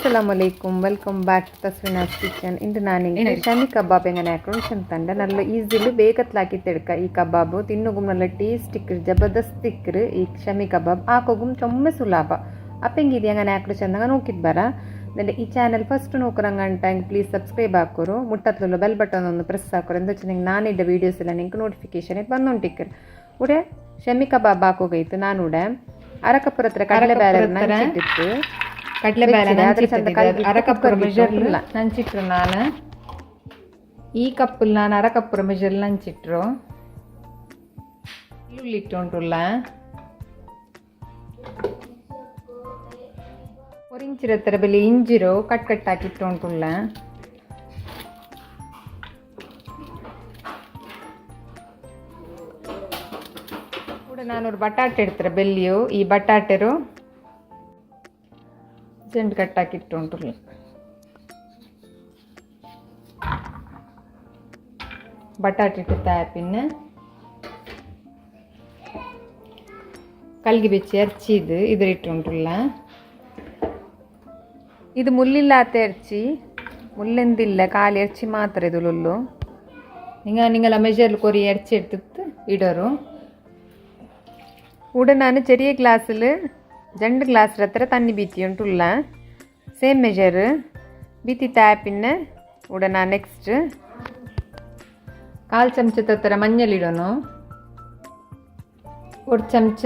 Assalamualaikum, welcome back to Taswina's Kitchen. ಇಂದು ನಾನು ಶಮಿ ಕಬಾಬ್ ಎಂಗನೆ ಹಾಕೊಂಡು ಅಂತಂದೆ നല്ല ಈಸಿಲಿ ಬೇಗತ್ಲಾಕಿ ತೆಡ್ಕ ಈ ಕಬಾಬ್ ತಿನ್ನುಗುಮ್ നല്ല ಟೇಸ್ಟ್ ಇಕ್ಕರು ಜಬರ್ದಸ್ತ್ ಇಕ್ಕರು ಈ ಶಮಿ ಕಬಾಬ್ ಹಾಕೋಗುಮ್ ಚೊಮ್ಮೆ ಸುಲಭ ಅಪ್ಪಂಗಿದು ಎಂಗನೆ ಹಾಕೊಂಡು ಚಂದಾಗ ನೋಕಿದ್ ಬರ ನನ್ನ ಈ ಚಾನಲ್ ಫಸ್ಟ್ ನೋಕರಂಗಂಟ ಪ್ಲೀಸ್ ಸಬ್ಸ್ಕ್ರೈಬ್ ಹಾಕೋರು ಮುಟ್ಟತ್ಲು ಬೆಲ್ ಬಟನ್ ಒಂದು ಪ್ರೆಸ್ ಹಾಕೋರು ಎಂದು ಚೆನ್ನಾಗಿ ನಾನಿದ್ದ ವೀಡಿಯೋಸ್ ಎಲ್ಲ ನಿಂಗೆ ನೋಟಿಫಿಕೇಶನ್ ಬಂದುಂಟಿಕ್ಕರು ಉಡೆ ಶಮಿ ಕಬಾಬ್ ಹಾಕೋಗೈತು ನಾನು ಉಡೆ ಅರಕಪ್ಪರ ಹತ್ರ ಕಡಲೆ ಬೇಳೆ ನಂಚಿಟ್ಟಿತ್ತು ಕಡಲೆ ಬೇಳೆ ಅರಕಪ್ಪರ ಮೆಜರ್ಲು ನಂಚಿಟ್ರು ನಾನು ಈ ಕಪ್ಪಲ್ಲಿ ನಾನು ಅರಕಪ್ಪರ ಮೆಜರ್ಲು ನಂಚಿಟ್ರು ಈರುಳ್ಳಿ ಇಟ್ಟು ಉಂಟುಲ್ಲ ಒರಿಂಚಿರ ಥರ ಬೆಲೆ ಇಂಜಿರು ಕಟ್ ಕಟ್ ಹಾಕಿಟ್ಟು ಉಂಟುಲ್ಲ ಕೂಡ ನಾನೊರು ಬಟಾಟೆ ಇಡ್ತಾರೆ ಬೆಲ್ಲಿಯು ಈ ಬಟಾಟೆರು ಚೆಂಡು ಕಟ್ಟಾಕಿಟ್ಟು ಉಂಟು ಬಟಾಟೆ ಇಟ್ಟು ತಾಪಿನ ಕಲ್ಗಿ ಬೆಚ್ಚಿ ಎರ್ಚಿದು ಇದ್ರ ಇಟ್ಟು ಉಂಟುಲ್ಲ ಇದು ಮುಳ್ಳಿಲ್ಲಾತ ಎರ್ಚಿ ಮುಳ್ಳೆಂದಿಲ್ಲ ಖಾಲಿ ಎರ್ಚಿ ಮಾತ್ರ ಇದು ಲುಲ್ಲು ನಿಂಗೆಲ್ಲ ಮೆಜರ್ಲು ಕೊರಿ ಎರ್ಚಿ ಇಡ್ತಿತ್ತು ಇಡೋರು ಕೂಡ ನಾನು ಚೆರಿಯ ಗ್ಲಾಸಲ್ಲಿ ಜಂಡು ಗ್ಲಾಸ್ ಹತ್ರ ತಣ್ಣಿ ಬೀತಿ ಉಂಟುಲ್ಲ ಸೇಮ್ ಮೆಜರ್ ಬೀತಿ ತಾಪಿನ ಉಡನ ನೆಕ್ಸ್ಟ್ ಕಾಲು ಚಮಚದ ಹತ್ರ ಮಂಜಲಿಡೋನು ಒಂದು ಚಮಚ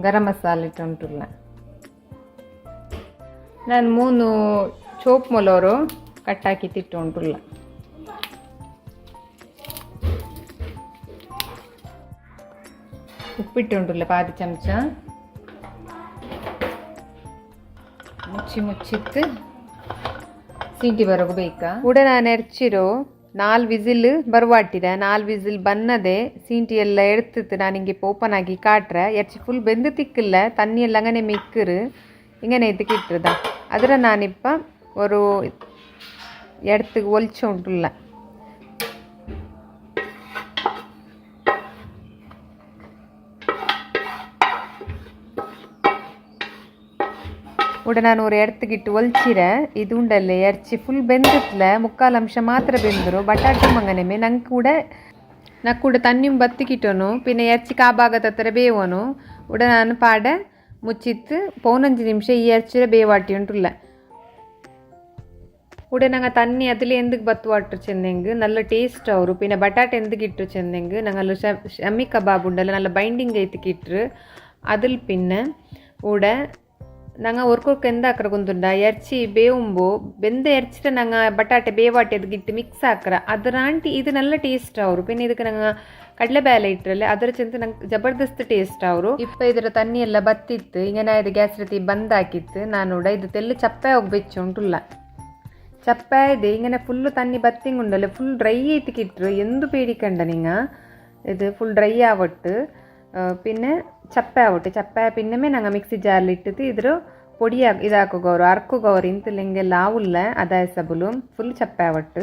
ಗರಂ ಮಸಾಲೆ ಇಟ್ಟು ಉಂಟುಲ್ಲ ನಾನು 3 ಚೋಪ್ ಮೊಲೋರು ಕಟ್ಟಾಕಿ ತಿಟ್ಟು ಉಂಟುಲ್ಲ ಉಪ್ಪಿಟ್ಟು ಉಂಟುಲ್ಲ ಪಾದಿ ಚಮಚ ಮುಚ್ಚಿತ್ತು ಸೀಟಿ ಬರೋಗು ಬೇಕಾ ಕೂಡ ನಾನು ಎರ್ಚಿರೋ 4 ವಿಸಿಲ್ ಬರುವಾಟಿದೆ 4 ವಿಸಿಲ್ ಬನ್ನದೆ ಸೀಂಟಿ ಎಲ್ಲ ಎಡ್ತಿತ್ತು ನಾನು ಹಿಂಗೆ ಓಪನ್ ಆಗಿ ಕಾಟ್ರೆ ಎರ್ಚಿ ಫುಲ್ ಬೆಂದು ತಿಕ್ಕಿಲ್ಲ ತಣ್ಣಿ ಎಲ್ಲ ಅಂಗನೆ ಮಿಕ್ಕರು ಹಿಂಗನೆ ಇದಕ್ಕೆ ಇಟ್ಟದ ಅದರ ನಾನಿಪ್ಪ ஒரு ಎಡ್ತಿಗೆ ಒಲ್ಚ ಉಂಟುಲ್ಲ ಕೂಡ ನಾನು ஒரு ಎಡ್ತಿಗಿಟ್ಟು ಒಲ್ಚಿರೆ ಇದು ಉಂಡಲ್ಲೇ ಎರ್ಚಿ ಫುಲ್ ಬೆಂದಿತ್ಲ 3/4 ಅಂಶ ಮಾತ್ರ ಬೆಂದರು ಬಟಾಟೆ ಮಂಗನೆಮೆ ನಂಗೆ ಕೂಡ ತನ್ನಿಮ್ ಬತ್ತಿಕಿಟ್ಟೋನು ಪಿನ್ನ ಎರ್ಚಿ ಕಾಬಾಗದ ಹತ್ರ ಬೇವನು ಉಡ ನಾನು ಪಾಡ ಮುಚ್ಚಿತ್ತು 15 ನಿಮಿಷ ಈ ಎರ್ಚಿರ ಬೇವಾಟಿ ಉಂಟುಲ್ಲ ಕೂಡ ನಂಗೆ ತನ್ನಿ അതിൽ എന്തിക്ക് ಬತ್ತುವಾಟ್ರು ಚೆಂದೆಂಗ್ നല്ല ಟೇಸ್ಟ್ ಅವರು ಪಿನ್ನ ಬಟಾಟೆ എന്തിക്ക് ಇಟ್ಟರು ಚೆಂದೆಂಗ್ ನಂಗಲ್ಲ ಶಮಿ ಕಬಾಬ್ ಉಂಡಲ್ಲ നല്ല ಬೈಂಡಿಂಗ್ ಐತಿಕ್ಕೆ ಇಟ್ಟರು അതിൽ പിന്നെ ಕೂಡ ನಂಗೆ ಒರ್ಕೊರ್ಕ ಎಂದಾಕ್ರ ಗೊಂದುಂಡ ಎರ್ಚಿ ಬೇವುಂಬು ಬೆಂದ ಎರ್ಚಿಟ ನಂಗೆ ಬಟಾಟೆ ಬೇವಾಟಿ ಅದು ಗಿಟ್ಟು ಮಿಕ್ಸ್ ಹಾಕ್ರ ಅದರ ಆಂಟಿ ಇದು നല്ല ಟೇಸ್ಟ್ ಅವರು ಪಿನ್ನ ಇದಕ್ಕೆ ನಂಗೆ ಕಡಲೆ ಬೇಳೆ ಇಟ್ಟರಲ್ಲ ಅದರ ಚೆಂತ ನಂಗೆ ಜಬರ್ದಸ್ತ್ ಟೇಸ್ಟ್ ಅವರು ಇದರ ತಣ್ಣಿ ಎಲ್ಲ ಬತ್ತಿತ್ತು ಹಿಂಗನೆ ಇದು ಗ್ಯಾಸ್ ರೀತಿ ಬಂದ್ ಹಾಕಿತ್ತು ನಾನು ಇದು ತೆಲ್ಲು ಚಪ್ಪೆ ಹೋಗ್ಬೆಚ್ಚು ಉಂಟುಲ್ಲ ಚಪ್ಪೆ ಇದೆ ಹಿಂಗನೆ ಫುಲ್ಲು ತಣ್ಣಿ ಬತ್ತಿಂಗ್ ಉಂಡಲ್ಲ ಫುಲ್ ಡ್ರೈ ಐತಿಕ್ಕಿಟ್ರು ಎಂದು ಬೇಡಿಕಂಡ ನಿಂಗ ಇದು ಫುಲ್ ಡ್ರೈ ಆವಟ್ಟು പിന്നെ ചപ്പാവട്ടെ ചപ്പായ പിന്നെ ഞങ്ങൾ മിക്സി ജാറിലിട്ടിട്ട് ഇതൊരു പൊടി ഇതാക്കുകവരും അറക്കുകവർ ഇന്തെല്ലെങ്കിൽ ആവില്ല അതായ സബലും ഫുൾ ചപ്പാവട്ട്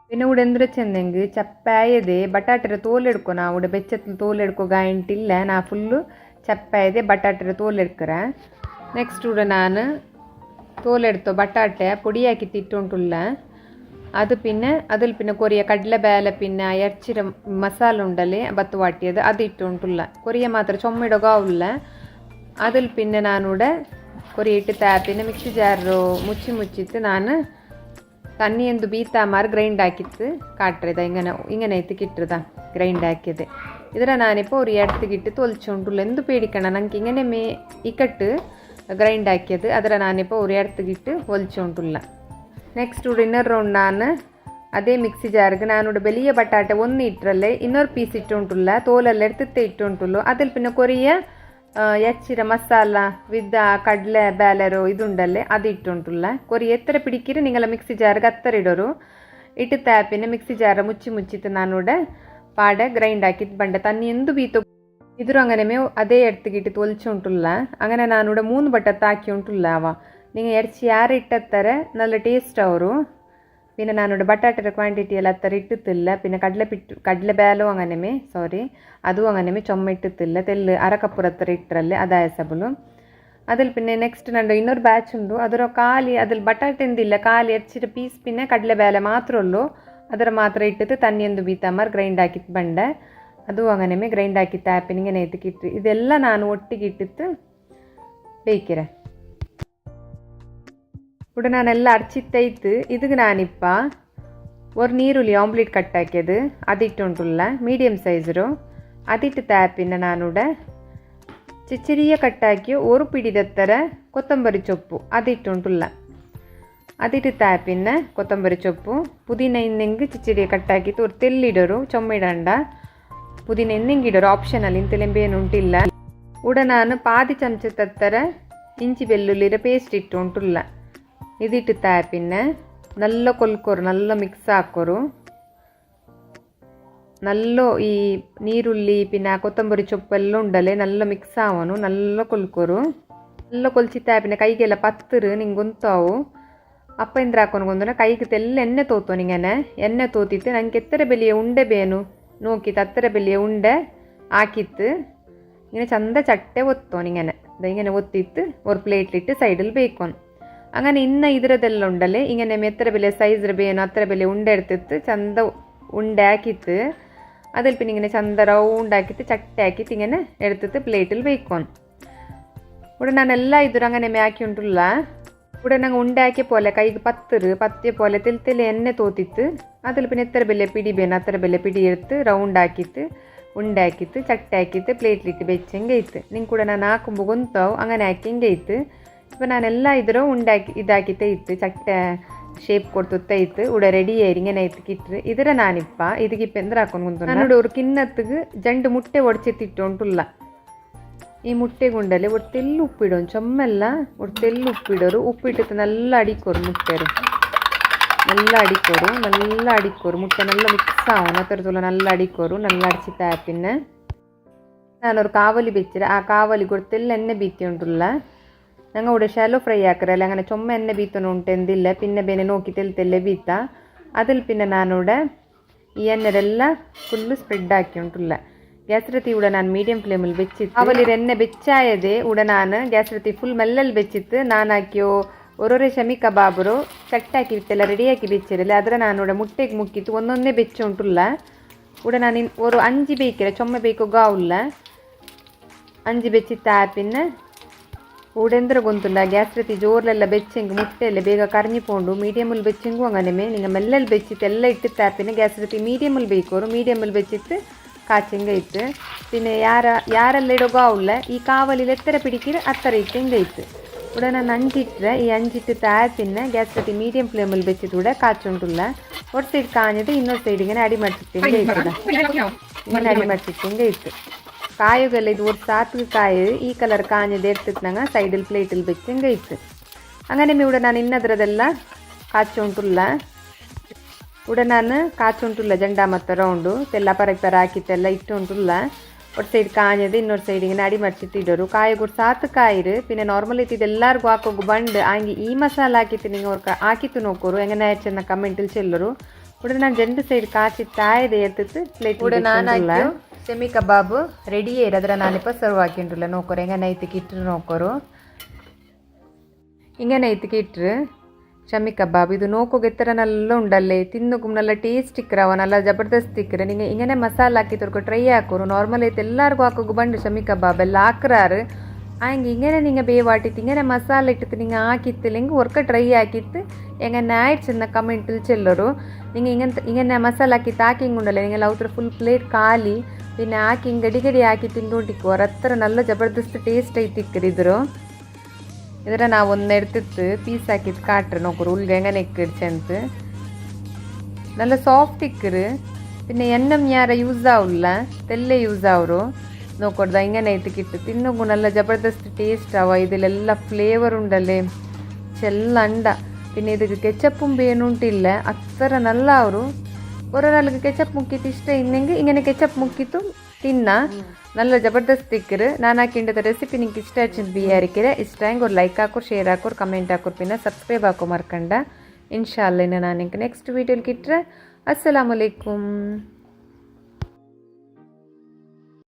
പിന്നെ ഇവിടെ എന്തൊരു ചെന്നെങ്കിൽ ചപ്പായതേ ബട്ടാട്ടര തോലെടുക്കോ നാ ഇവിടെ ಬೆಚ್ಚത്തിൽ തോലെടുക്കുക ആയിട്ടില്ല ನಾ ಫುಲ್ಲು ಚಪ್ಪಾಯದೆ ಬಟಾಟರ തോലെടുക്കറ ನೆಕ್ಸ್ಟ್ ഇവിടെ ನಾನು തോലെടുത്തോ ಬಟಾಟೆ പൊടി ಹಾಕಿ ತಿಟ್ಟುಂಟುಲ್ಲ ಅದು പിന്നെ അതിൽ പിന്നെ കൊറിയ കടല ಬೇಳೆ പിന്നെ എർച്ചിര മസാല ഉണ്ടല്ലേ ബത്ത് വാട്ടിയത് അത് ഇട്ടുണ്ടുള്ള കൊറിയ മാത്രം ചൊമ്മിടുകയില്ല അതിൽ പിന്നെ ഞാനിവിടെ കൊറിയ ഇട്ട് താപ്പിനെ മിക്സി ജാറ് മുച്ചിട്ട് ನಾನು ತಣ್ಣಿ ಎಂದು ಬೀತಾಮಾರು ಗ್ರೈಂಡ್ ಹಾಕಿತ್ತು ಕಾಟ್ರಿದ ഇങ്ങനെ എത്തിക്കിട്ടത ಗ್ರೈಂಡ್ ಹಾಕಿದೆ ಇದರ ನಾನಿപ്പോൾ ഒരു ಎಡ್ತಿಗಿಟ್ಟು ತೊಲ್ಚುಂಡುಲ್ಲ ಎಂದು പേടിക്കണ്ട ನಂಗೆ ഇങ്ങനെ ഇക്കട്ട് ಗ್ರೈಂಡ್ ಹಾಕಿയത് ಅದರ ನಾನಿപ്പോൾ ഒരു ಎಡ್ತಿಗಿಟ್ಟು ಹೊಲ್ಚುಂಡುಲ್ಲ ನೆಕ್ಸ್ಟ್ ಇನ್ನರ್ ರೌಂಡ್ ನಾನು ಅದೇ ಮಿಕ್ಸಿ ಜಾರ್ಗೆ ನಾನು ಬೆಲಿಯ ಬಟಾಟೆ ಒಂದು ಇಟ್ಟರಲ್ಲೇ ಇನ್ನೊಂದು ಪೀಸ್ ಇಟ್ಟುಂಟುಲ್ಲ ತೋಲಲ್ಲಿ ಎಡ್ತಿತ್ತೆ ಇಟ್ಟುಂಟುಲ್ಲು ಅದಲ್ಲಿ ಪಿನ್ನ ಕೊರಿಯ ಎಚ್ಚಿರ ಮಸಾಲ ವಿದ್ದ ಕಡಲೆ ಬೇಳೆರು ಇದುಂಡಲ್ಲೇ ಅದು ಇಟ್ಟುಂಟುಲ್ಲ ಕೊರಿ ಎತ್ತರ ಪಿಡಿಕಿರಿ ನಿಂಗೆಲ್ಲ ಮಿಕ್ಸಿ ಜಾರ್ಗೆ ಹತ್ತರ ಇಡೋರು ಇಟ್ಟು ತಾಪಿನ ಮಿಕ್ಸಿ ಜಾರ ಮುಚ್ಚಿತ್ತು ನಾನು ಪಾಡ ಗ್ರೈಂಡ್ ಹಾಕಿದ್ದು ಬಂಡೆ ತನ್ನಿ ಎಂದು ಬೀತು ಇದ್ರು ಅಂಗನೆ ಅದೇ ಎಡ್ತಿಗಿಟ್ಟು ತೊಲ್ಚುಂಟುಲ್ಲ ಅಂಗನೆ ನಾನು 3 ಬಟಾಟೆ ಹಾಕಿ ಉಂಟುಲ್ಲ ಅವ നിങ്ങൾ ഇറച്ചി ആറ് ഇട്ടത്തര നല്ല ടേസ്റ്റ് ಅವರು പിന്നെ ನಾನು ಬಟಾಟೆ ಕ್ವಾಂಟಿಟಿ ಎಲ್ಲ ಹತ್ತರ ಇಟ್ಟುತ್ತಿಲ್ಲ പിന്നെ ಕಡಲೆ ಬೇಲೋ ಅಂಗನೆಮೆ ಸಾರಿ ಅದು ಅಂಗನೆಮೆ ಚೊಮ್ಮ ಇಟ್ಟುತ್ತಿಲ್ಲ ತೆಲ್ಲು ಅರಕಪ್ಪುರ ಹತ್ರ ಇಟ್ಟರಲ್ಲೇ ಅದಾಯ ಸಬಲು അതിൽ പിന്നെ നെക്സ്റ്റ് നണ്ടു ಇನ್ನೊരു ಬ್ಯಾಚ್ ಉಂಡು ಅದರ ಖಾಲಿ അതിൽ ಬಟಾಟೆ ಎಂದಿಲ್ಲ ಖಾಲಿ ಹೆಚ್ಚಿದ ಪೀಸ್ പിന്നെ ಕಡಲೆ ಬೇಳೆ ಮಾತ್ರ ಉಳ್ಳು ಅದರ ಮಾತ್ರ ಇಟ್ಟಿತ್ತು ತನ್ನಿಯೊಂದು ಬೀತಮ್ಮರ್ ಗ್ರೈಂಡ್ ಹಾಕಿತ್ತು ಬಂಡೆ ಅದು അങ്ങനെ ಗ್ರೈಂಡ್ ಹಾಕಿತ್ತು ಆ್ಯಪಿನ ഇങ്ങനെ ಎತ್ತಿക്കിಟ್ಟು ಇದೆಲ್ಲ ನಾನು ಒಟ್ಟಿಗೆ ಇಟ್ಟಿತ್ತು ಬೇಯ್ಕಿರೆ ഇവിടെ ನಾನೆಲ್ಲ ಅರ್ಚಿತ್ತೈತು ಇದಕ್ಕೆ ನಾನಿಪ್ಪ ഒരു നീരുള്ളി ഓംലെറ്റ് കട്ടാക്കിയത് അതിട്ടുണ്ടുള്ള മീഡിയം സൈസರು അതിട്ട് പിന്നെ ನಾನಿവിടെ ചെറിയ കട്ടാക്കി ഒരു പിടിയത്ര കൊത്തമ്പരി ചൊപ്പു അതിട്ടുണ്ടുള്ള അതിട്ട് പിന്നെ കൊത്തമ്പരി ചൊപ്പു പുതിന ಇನ್ನೆಂಗೆ ಚಿಚಿಡಿಯ ಕಟ್ಟಾಕಿತ್ತು ഒരു ತೆಲ್ಲಿಡರು ಚೊಮ್ಮಿಡಂಡ പുതിന ಇನ್ನೆಂಗಿಡರು ಆಪ್ಷನಲ್ ಇಂತಲೆಂಬೇನುಂಟಿಲ್ಲ ಉಡ ನಾನು ಪಾದಿ ಚಮಚದತ್ತರ ಇಂಚಿ ಬೆಳ್ಳುಳ್ಳಿರ ಪೇಸ್ಟ್ ಇಟ್ಟುಂಟುಲ್ಲ ഇതിട്ട് പിന്നെ നല്ല കൊൽക്കൊരു നല്ല മിക്സ് ആക്കൊരു നല്ല ഈ ನೀರುಳ್ಳಿ പിന്നെ ಕೊತ್ತಂಬರಿ ಚೊಪ್ಪೆಲ್ಲ ಉಂಡಲೆ നല്ല മിക്സ് ആവನು നല്ല ಕೊಲ್ಕೊರು നല്ല ಕೊಲ್ಚಿತ್ತ പിന്നെ ಕೈಗೆಲ್ಲ ಪತ್ತರು ನಿಂಗೊಂತಾವು ಅಪ್ಪ ಎಂದ್ರ ಹಾಕೊಂಡ್ಕೊಂಡ್ರೆ ಕೈಗೆ ತೆಲ್ಲ ಎಣ್ಣೆ ತೋತು ನಿಂಗನೆ ಎಣ್ಣೆ ತೋತಿತ್ತು ನಂಗೆ ಎತ್ತರ ಬೆಲೆಯ ಉಂಡೆ ಬೇನು ನೋಕಿತ್ತು ಹತ್ತರ ಬೆಲೆಯ ಉಂಡೆ ಹಾಕಿತ್ತು ഇങ്ങനെ ചന്ത ചട്ടೆ ಒತ್ತೋ ನಿಂಗನೆ ഇങ്ങനെ ಒತ್ತಿತ್ತು ഒരു പ്ലേറ്റിലിട്ട് സൈഡിൽ ಬೇಯ್ಕೊನ್ അങ്ങനെ ഇന്ന ഇതിരതെല്ലാം ഉണ്ടല്ലേ ഇങ്ങനെ എത്ര ಬೆಲೆ സൈസ് ಬೇನು അത്ര ಬೆಲೆ ಉಂಡೆ എടുത്തിട്ട് ചന്ത ഉണ്ട ആക്കിയിട്ട് അതിൽ പിന്നെ ഇങ്ങനെ ചന്ത റൗണ്ട് ആക്കിയിട്ട് ചട്ട ആക്കിയിട്ട് ഇങ്ങനെ എടുത്തിട്ട് പ്ലേറ്റിൽ വെയ്ക്കും ഇവിടെ ഞാൻ എല്ലാ ഇതും അങ്ങനെ ആക്കിയിട്ടുള്ള ഇവിടെ ഞങ്ങൾ ഉണ്ടാക്കിയ പോലെ കൈക്ക് പത്തിയ പോലെ തെൽ എണ്ണ തോത്തിട്ട് അതിൽ പിന്നെ എത്ര ಬೆಲೆ പിടി ಬೇನು അത്ര ಬೆಲೆ പിടി എടുത്ത് റൗണ്ട് ആക്കിയിട്ട് ഉണ്ടാക്കിയിട്ട് ചട്ട ആക്കിയിട്ട് പ്ലേറ്റിലിട്ട് വെച്ചെങ്കിൽ ಐತೆ ನಿಂಗೆ ಕೂಡ ನಾನು ಹಾಕುമ്പോൾ ಗೊಂತಾವು അങ്ങനെ ಆಕಿಂಗೆ ಐತೆ ഇപ്പോൾ ഞാനെല്ലാം ഇതിലും ഇതാക്കിയിട്ട് ഇട്ട് ചട്ട ഷേപ്പ് കൊടുത്തിട്ട് ഇട്ട് ഇവിടെ റെഡി ആയി ഇങ്ങനെ ഇട്ടിട്ട് ഇതിരെ ഞാനിപ്പോൾ ഇതിക്കിപ്പോൾ എന്തിനാക്കുന്നു ഞാനിവിടെ ഒരു കിണ്ണത്തുക്ക് 2 മുട്ട ഒടിച്ചിട്ടിട്ടുള്ള ഈ മുട്ട കൊണ്ടല്ലേ ഒരു തെല്ല് ഉപ്പിടും ചുമ്മല്ല ഒരു തെല്ല് ഉപ്പിടൊരു ഉപ്പിട്ടിട്ട് നല്ല അടിക്കൊരു മുട്ടರು നല്ല അടിക്കൊരു മുട്ട നല്ല മിക്സ് ആവണം അത്രത്തോളം നല്ല അടിക്കൊരു നല്ല അടിച്ചിട്ട് പിന്നെ ഞാനൊരു കാവലി വെച്ചിട്ട് ആ കാവലി കൊടുത്തെല്ലാം എണ്ണ ബീത്തിട്ടുള്ള ഞങ്ങൾ ഇവിടെ ഷാലോ ഫ്രൈ ആക്കറല്ല അങ്ങനെ ചുമ എണ്ണ ബീത്തനുണ്ട് എന്തില്ല പിന്നെ ಬೇನೆ നോക്കി തെല്ലേ ബീത്ത അതിൽ പിന്നെ ഞാനിവിടെ ഈ എണ്ണരെല്ലാം ഫുള്ള് സ്പ്രെഡ് ആക്കിയിട്ടുള്ള ഗ്യാസ് റത്തി ഇവിടെ ഞാൻ മീഡിയം ഫ്ലെയിമിൽ വെച്ചിട്ട് അവലിൽ എണ്ണ വെച്ചായതേ ഇവിടെ ഞാൻ ഗ്യാസ് റത്തി ഫുൾ മെല്ലൽ വെച്ചിട്ട് നാനാക്കിയോ ഓരോരോ ഷമി കബാബರು ಚಟ್ಟಾಕಿರ್ತೆಲ್ಲ ರೆಡಿಯಾಗಿ ಬೆಚ್ಚಿರಲ್ಲ ಅದರ ನಾನು ഇവിടെ ಮುಟ್ಟೆಗೆ ಮುಕ್ಕಿತ್ತು ಒಂದೊಂದೇ ಬೆಚ್ಚುಂಟುಲ್ಲ ഇവിടെ ನಾನು ഒരു 5 ಬೇಕಿರ ಚೊಮ್ಮೆ ಬೇಕು ಗಾವುಲ್ಲ 5 ಬೆಚ್ಚಿತ್ತ പിന്നെ ഊടെന്തര ഗൊന്തുണ്ട ഗ്യാസ് റത്തി ജോറിലെല്ല വെച്ചെങ്കിൽ മുട്ടയല്ലേ ಬೇಗ ಕರ್ഞ്ഞിപ്പോണ്ടു മീഡിയമിൽ വെച്ചെങ്കിൽ അങ്ങനെ നിങ്ങൾ മെല്ലൽ വെച്ചിട്ട് എല്ലാം ഇട്ടിട്ട് പിന്നെ ഗ്യാസ് റത്തി മീഡിയമിൽ ಬೇಕೋರು മീഡിയമിൽ വെച്ചിട്ട് കാച്ചെങ്കിൽ ഇട്ട് പിന്നെ ಯಾರೆಲ್ಲ ಇಡೋಗಾವುಲ್ಲ ಈ ಕಾವಲಿൽ എത്ര പിടിക്കിറ് അത്ര ഇട്ടെങ്കിൽ ഇട്ട് ഇവിടെ ഞാൻ 5 ഇട്ടേ ഈ 5 ഇട്ടിട്ട് പിന്നെ ഗ്യാസ് റത്തി മീഡിയം ഫ്ലെയിമിൽ വെച്ചിട്ട് ഇവിടെ കാച്ചുകൊണ്ടുള്ള ഒരു സൈഡ് കാഞ്ഞിട്ട് ಇನ್ನೊಂದು സൈഡ് ഇങ്ങനെ അടിമടിച്ചിട്ടെങ്കിൽ ഇട്ടത് ഇങ്ങനെ അടിമടിച്ചിട്ടെങ്കിൽ ഇട്ട് ಕಾಯುಗೆಲ್ಲ ಇದು ಒಂದು ಸಾತ್ಗೆ ಕಾಯಿ ಈ ಕಲರ್ ಕಾഞ്ഞത് എടുത്തിട്ട് ഞങ്ങൾ സൈഡിൽ പ്ലേറ്റിൽ വെച്ചെങ്കിൽ ഇട്ട് അങ്ങനെ ഇവിടെ ನಾನು ಇನ್ನದ್ರದೆಲ್ಲ ಕಾಚುಂಟುಲ್ಲ ഇവിടെ ನಾನು ಕಾಚುಂಟುಲ್ಲ ಜಂಡ ಮತ್ತು ರೌಂಡು ಎಲ್ಲ ಪರ ಹಾಕಿತ್ತೆಲ್ಲ ಇಟ್ಟುಂಟುಲ್ಲ ഒരു സൈഡ് കാഞ്ഞത് ಇನ್ನೊಂದು ಸೈಡ್ ഇങ്ങനെ അടിമടിച്ചിട്ട് ഇടൊരു കായ ഒരു സാത്ത് കായര് പിന്നെ നോർമലി ഇത് എല്ലാവർക്കും ಹಾಕೋಗು ಬಂಡು ಆಂಗಿ ಈ ಮಸಾಲ ಹಾಕಿತ್ತು നിങ്ങൾ ಅವ್ರ ಹಾಕಿತ್ತು ನೋಕೋರು ಹೆಂಗನೆ ಆಯ್ತು ಕಮೆಂಟಿൽ ಚೆಲ್ಲರು ഇവിടെ ನಾನು 2 ಸೈಡ್ ಕಾಚಿತ್ತು ಆಯದೆ ಎತ್ತಿತ್ತು ಪ್ಲೇಟ್ ഇവിടെ ನಾನು ಸೆಮಿ ಕಬಾಬ್ ರೆಡಿ ಅದರ ನಾನಿപ്പോൾ ಸರ್ವ್ ಹಾಕಿಂಟಿಲ್ಲ ನೋಕೋರು ಹೆಂಗನೆ ಐತಿಕ್ಕೆ ಇಟ್ಟರು ನೋಕೋರು ಹಿಂಗನೆ ಐತಿಕ್ಕೆ ಇಟ್ಟರು ഷമി കബാബ് ഇത് നോക്കുക എത്ര നല്ല ഉണ്ടല്ലേ തിന്നുക്കും നല്ല ടേസ്റ്റ് ഇക്കറാവ നല്ല ജബർദസ്ത് ഇക്കറ നിങ്ങൾ ഇങ്ങനെ മസാല ಹಾಕಿದವ್ರಿಗೆ ಟ್ರೈ ಹಾಕೋರು ನಾರ್ಮಲ್ ಐತೆ ಎಲ್ಲರಿಗೂ ಹಾಕೋಗು ಬಂದು ഷമി ಕಬಾಬ್ ಎಲ್ಲ ಹಾಕ್ರಾರು ಹಂಗೆ ಹಿಂಗನೆ നിങ്ങൾ ಬೇವಾಟಿತ್ತು ಹಿಂಗನೆ ಮಸಾಲ ಇಟ್ಟಿತ್ತು നിങ്ങൾ ಹಾಕಿತ್ತಿല്ലെങ്കിൽ ಒರ್ಕ ಟ್ರೈ ಹಾಕಿತ್ತು ಹೆಂಗನೆ ಆಯ್ತು ಚೆನ್ನ ಕಮೆಂಟಿൽ ಚೆಲ್ಲರು നിങ്ങൾ ഇങ്ങനെ മസാല ಹಾಕಿತ್ತು ಹಾಕಿಂಗುಂಡಲ್ಲ നിങ്ങൾ ಅವ್ರ ಫುಲ್ ಪ್ಲೇಟ್ ಖಾಲಿ പിന്നെ ಹಾಕಿ ಗಡಿ ಹಾಕಿ ತಿಂದುಕೊಂಡಿಕ್ಕೋರು ಅത്ര നല്ല ಜಬರ್ದಸ್ತ್ ಟೇಸ್ಟ್ ಐತಿಕ್ಕರಿದ್ರು ಇದರ ನಾವು ಒಂದು എടുത്തിട്ട് പീസ് ആക്കിയിട്ട് കാട്ടറ് നോക്കൂ ഉള്ളിൽ എങ്ങനെ ഇടിച്ചെന്ന് നല്ല സോഫ്റ്റ് ഇക്കറ് പിന്നെ എണ്ണം ಯಾರ ಯೂಸ್ ആവില്ല തെല്ലെ യൂസ് ആവರು നോക്കോಡ್ದ ഇങ്ങനെ എത്തിക്കിട്ട് തിന്നുಗೂ നല്ല ജബർദസ്ത് ടേസ്റ്റ് ആവുക ഇതിലെಲ್ಲ ഫ്ലേവർ ഉണ്ടല്ലേ ചെല്ല അണ്ട പിന്നെ ಇದಕ್ಕೆ ಕೆಚಪ್ಪും ಬೇನುಂಟಿಲ್ಲ ಅತ್ತರ നല്ല ಅವರು ഒരാൾക്ക് ಕೆಚಪ್ ಮುಕ್ಕಿತ್ತು ಇಷ್ಟ ಇನ್ನೆಂಗೆ ഇങ്ങനെ ಕೆಚಪ್ ಮುಕ್ಕಿತ್ತು ತಿನ್ನ നല്ല ಜಬರ್ದಸ್ತ್ ಇಕ್ಕರು ನಾನು ಹಾಕಿಂಡದ ರೆಸಿಪಿ ನಿಂಗೆ ಇಷ್ಟ ಆಯ್ತು ಬಿಯಾರಿಕೆರೆ ಇಷ್ಟ ಆಯ್ತು ഒരു ಲೈಕ್ ಹಾಕೋರು ಶೇರ್ ಹಾಕೋರು ಕಮೆಂಟ್ ಹಾಕೋರು പിന്നെ ಸಬ್ಸ್ಕ್ರೈಬ್ ಹಾಕೋ ಮರ್ಕಂಡ ಇನ್ಶಾ ಅಲ್ಲಾ ನಾನು ನಿಂಗೆ ನೆಕ್ಸ್ಟ್ ವೀಡಿಯೋಲಿ ಕಿಟ್ರೆ ಅಸ್ಸಲಾಮು ಅಲೈಕುಮ್.